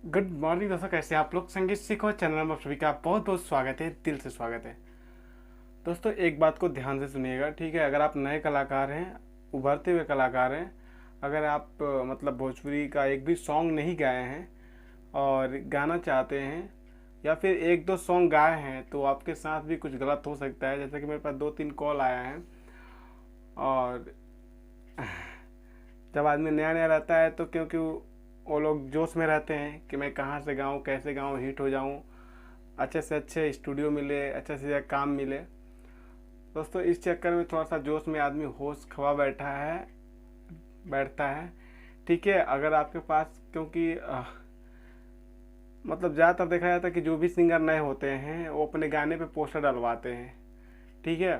Good morning दोस्तों, कैसे हैं आप लोग। संगीत सीखो चैनल में आप सभी का बहुत बहुत स्वागत है, दिल से स्वागत है। दोस्तों एक बात को ध्यान से सुनिएगा, ठीक है। अगर आप नए कलाकार हैं, उभरते हुए कलाकार हैं, अगर आप मतलब भोजपुरी का एक भी सॉन्ग नहीं गाए हैं और गाना चाहते हैं, या फिर एक दो सॉन्ग गाए हैं, तो आपके साथ भी कुछ गलत हो सकता है। जैसे कि मेरे पास 2-3 कॉल आया है, और जब आदमी नया नया रहता है तो क्योंकि वो लोग जोश में रहते हैं कि मैं कहाँ से गाऊँ, कैसे गाऊँ, हिट हो जाऊँ, अच्छे से अच्छे स्टूडियो मिले, अच्छे से काम मिले। दोस्तों इस चक्कर में थोड़ा सा जोश में आदमी होश खवा बैठता है, ठीक है। अगर आपके पास, क्योंकि मतलब ज़्यादातर देखा जाता है कि जो भी सिंगर नए होते हैं वो अपने गाने पे पोस्टर डलवाते हैं, ठीक है।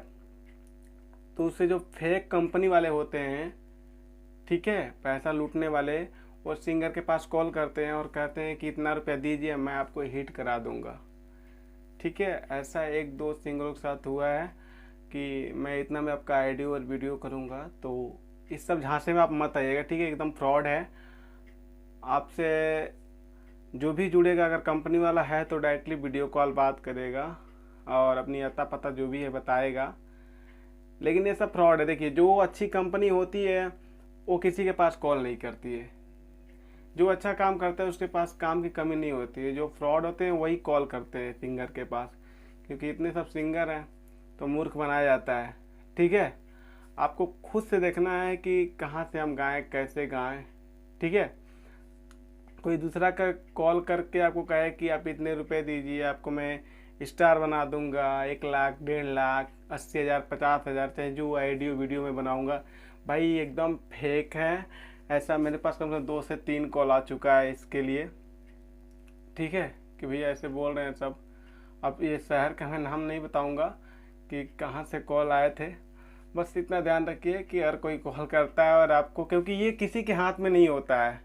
तो उससे जो फेक कंपनी वाले होते हैं, ठीक है, पैसा लूटने वाले, वो सिंगर के पास कॉल करते हैं और कहते हैं कि इतना रुपया दीजिए, मैं आपको हिट करा दूंगा, ठीक है। ऐसा एक दो सिंगरों के साथ हुआ है कि मैं इतना में आपका ऑडियो और वीडियो करूंगा। तो इस सब झांसे में आप मत आइएगा, ठीक है। एकदम फ्रॉड है। आपसे जो भी जुड़ेगा, अगर कंपनी वाला है तो डायरेक्टली वीडियो कॉल बात करेगा और अपनी अता पता जो भी है बताएगा। लेकिन ये सब फ्रॉड है। देखिए, जो अच्छी कंपनी होती है वो किसी के पास कॉल नहीं करती है। जो अच्छा काम करता है उसके पास काम की कमी नहीं होती है। जो फ्रॉड होते हैं वही कॉल करते हैं सिंगर के पास, क्योंकि इतने सब सिंगर हैं तो मूर्ख बनाया जाता है, ठीक है। आपको खुद से देखना है कि कहाँ से हम गाएं, कैसे गाएं, ठीक है। कोई दूसरा का कॉल करके आपको कहे कि आप इतने रुपए दीजिए, आपको मैं स्टार बना दूंगा, 1 लाख, 1.5 लाख, 80,000, 50,000, चाहे जो ऑडियो वीडियो में बनाऊंगा, भाई एकदम फेक है। ऐसा मेरे पास कम से कम 2 से 3 कॉल आ चुका है इसके लिए, ठीक है, कि भैया ऐसे बोल रहे हैं सब। अब ये शहर का मैं नाम नहीं बताऊंगा कि कहाँ से कॉल आए थे। बस इतना ध्यान रखिए कि हर कोई कॉल करता है और आपको, क्योंकि ये किसी के हाथ में नहीं होता है।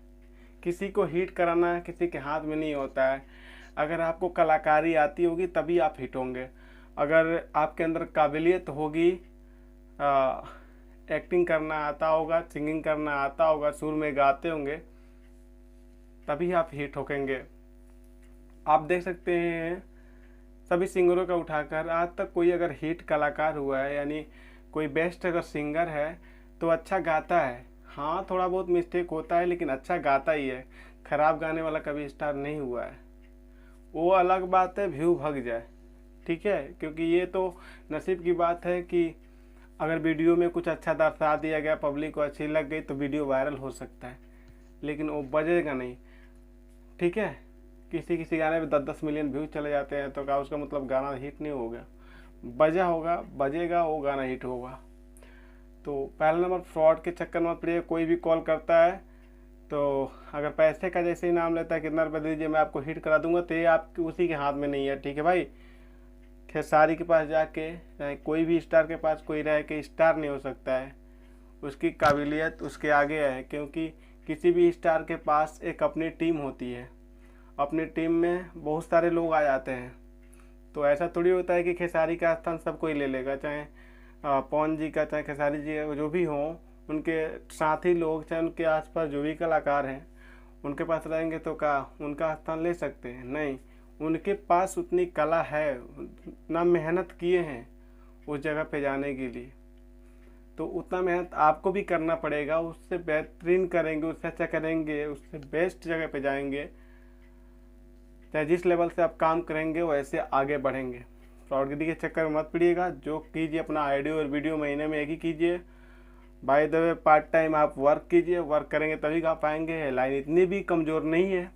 किसी को हिट कराना किसी के हाथ में नहीं होता है। अगर आपको कलाकारी आती होगी तभी आप हिट होंगे। अगर आपके अंदर काबिलियत होगी, एक्टिंग करना आता होगा, सिंगिंग करना आता होगा, सुर में गाते होंगे, तभी आप हिट होंगे। आप देख सकते हैं सभी सिंगरों का उठाकर आज तक कोई अगर हिट कलाकार हुआ है, यानी कोई बेस्ट अगर सिंगर है, तो अच्छा गाता है। हाँ, थोड़ा बहुत मिस्टेक होता है लेकिन अच्छा गाता ही है। खराब गाने वाला कभी स्टार नहीं हुआ है। वो अलग बात है व्यू भग जाए, ठीक है, क्योंकि ये तो नसीब की बात है कि अगर वीडियो में कुछ अच्छा दर्शा दिया गया, पब्लिक को अच्छी लग गई, तो वीडियो वायरल हो सकता है, लेकिन वो बजेगा नहीं, ठीक है। किसी किसी गाने पे 10-10 मिलियन व्यूज चले जाते हैं, तो क्या उसका मतलब गाना हिट नहीं होगा? बजा होगा, बजेगा, वो गाना हिट होगा। तो पहला नंबर, फ्रॉड के चक्कर में मत पड़िए। कोई भी कॉल करता है तो अगर पैसे का जैसे ही नाम लेता है, कितना रुपया दीजिए मैं आपको हिट करा दूंगा, तो ये आपके उसी के हाथ में नहीं है, ठीक है भाई। खेसारी के पास जाके, चाहे कोई भी स्टार के पास कोई रह के स्टार नहीं हो सकता है। उसकी काबिलियत उसके आगे है, क्योंकि किसी भी स्टार के पास एक अपनी टीम होती है। अपनी टीम में बहुत सारे लोग आ जाते हैं। तो ऐसा थोड़ी होता है कि खेसारी का स्थान सब कोई ले लेगा। चाहे पवन जी का, चाहे खेसारी जी का, जो भी हों, उनके साथी लोग, चाहे उनके आसपास जो भी कलाकार हैं, उनके पास रहेंगे तो क्या उनका स्थान ले सकते हैं? नहीं। उनके पास उतनी कला है, उतना मेहनत किए हैं उस जगह पे जाने के लिए, तो उतना मेहनत आपको भी करना पड़ेगा। उससे बेहतरीन करेंगे, उससे अच्छा करेंगे, उससे बेस्ट जगह पे जाएंगे। चाहे जिस लेवल से आप काम करेंगे वैसे आगे बढ़ेंगे। फ्रॉडगिरी के चक्कर में मत पड़िएगा। जो कीजिए अपना ऑडियो और वीडियो महीने में एक ही कीजिए। By the way, part time आप वर्क कीजिए। वर्क करेंगे तभी गा पाएंगे। लाइन इतनी भी कमज़ोर नहीं है,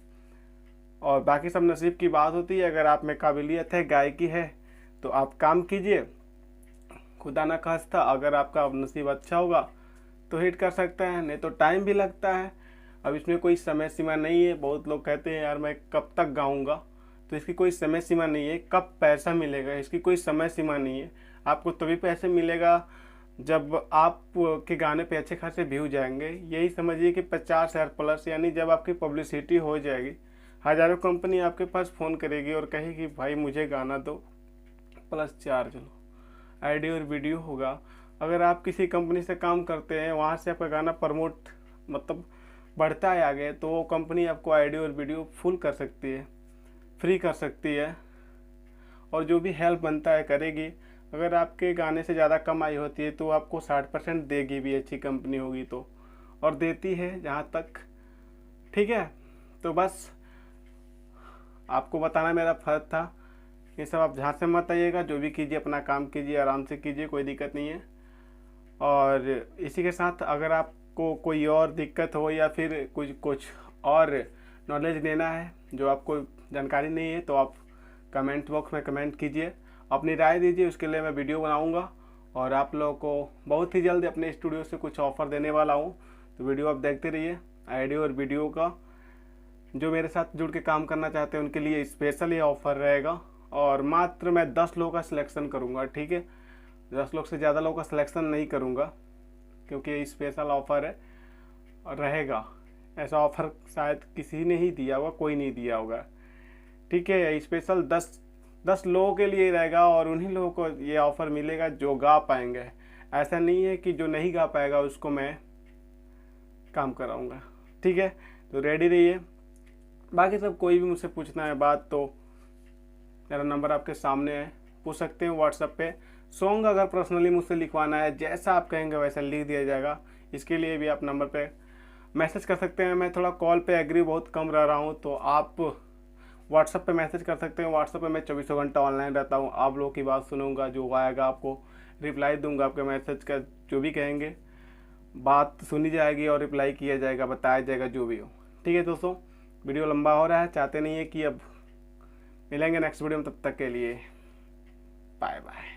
और बाकी सब नसीब की बात होती है। अगर आप में काबिलियत है, गायकी है, तो आप काम कीजिए। खुदा ना खास्ता अगर आपका नसीब अच्छा होगा तो हिट कर सकते हैं, नहीं तो टाइम भी लगता है। अब इसमें कोई समय सीमा नहीं है। बहुत लोग कहते हैं यार मैं कब तक गाऊंगा, तो इसकी कोई समय सीमा नहीं है। कब पैसा मिलेगा, इसकी कोई समय सीमा नहीं है। आपको तभी पैसे मिलेगा जब आप के गाने पे अच्छे खासे व्यू जाएंगे। यही समझिए कि 50,000 प्लस, यानी जब आपकी पब्लिसिटी हो जाएगी, हज़ारों कंपनी आपके पास फ़ोन करेगी और कहेगी भाई मुझे गाना दो, प्लस चार्ज लो। ऑडियो और वीडियो होगा। अगर आप किसी कंपनी से काम करते हैं, वहाँ से आपका गाना प्रमोट, मतलब बढ़ता है आगे, तो वो कंपनी आपको ऑडियो और वीडियो फुल कर सकती है, फ्री कर सकती है, और जो भी हेल्प बनता है करेगी। अगर आपके गाने से ज़्यादा कमाई होती है तो आपको 60% देगी भी, अच्छी कंपनी होगी तो, और देती है जहाँ तक। ठीक है, तो बस आपको बताना मेरा फ़र्ज था। ये सब आप ध्यान से मत आइएगा, जो भी कीजिए अपना काम कीजिए, आराम से कीजिए, कोई दिक्कत नहीं है। और इसी के साथ अगर आपको कोई और दिक्कत हो या फिर कुछ और नॉलेज लेना है जो आपको जानकारी नहीं है, तो आप कमेंट बॉक्स में कमेंट कीजिए, अपनी राय दीजिए, उसके लिए मैं वीडियो बनाऊंगा। और आप लोगों को बहुत ही जल्द अपने स्टूडियो से कुछ ऑफ़र देने वाला हूं, तो वीडियो आप देखते रहिए। ऑडियो और वीडियो का जो मेरे साथ जुड़ के काम करना चाहते हैं उनके लिए स्पेशल ये ऑफ़र रहेगा, और मात्र मैं 10 लोगों का सिलेक्शन करूँगा। ठीक है, 10 लोग से ज़्यादा लोगों का सिलेक्शन नहीं करूँगा, क्योंकि ये स्पेशल ऑफ़र है और रहेगा। ऐसा ऑफ़र शायद किसी ने ही दिया होगा, कोई नहीं दिया होगा। ठीक है, स्पेशल 10 लोगों के लिए रहेगा, और उन्हीं लोगों को ये ऑफ़र मिलेगा जो गा पाएंगे। ऐसा नहीं है कि जो नहीं गा पाएगा उसको मैं काम कराऊँगा। ठीक है, तो रेडी रहिए। बाकी सब कोई भी मुझसे पूछना है बात तो मेरा नंबर आपके सामने है, पूछ सकते हैं व्हाट्सएप पे। सॉन्ग अगर पर्सनली मुझसे लिखवाना है, जैसा आप कहेंगे वैसा लिख दिया जाएगा। इसके लिए भी आप नंबर पे मैसेज कर सकते हैं। मैं थोड़ा कॉल पे एग्री बहुत कम रह रहा हूँ, तो आप व्हाट्सएप पे मैसेज कर सकते हैं। व्हाट्सएप पे मैं 24 घंटा ऑनलाइन रहता हूँ। आप लोगों की बात सुनूंगा, जो आएगा आपको रिप्लाई दूंगा। आपके मैसेज का जो भी कहेंगे बात सुनी जाएगी और रिप्लाई किया जाएगा, बताया जाएगा जो भी हो। ठीक है दोस्तों, वीडियो लंबा हो रहा है, चाहते नहीं है कि अब मिलेंगे नेक्स्ट वीडियो में। तब तक के लिए बाय बाय।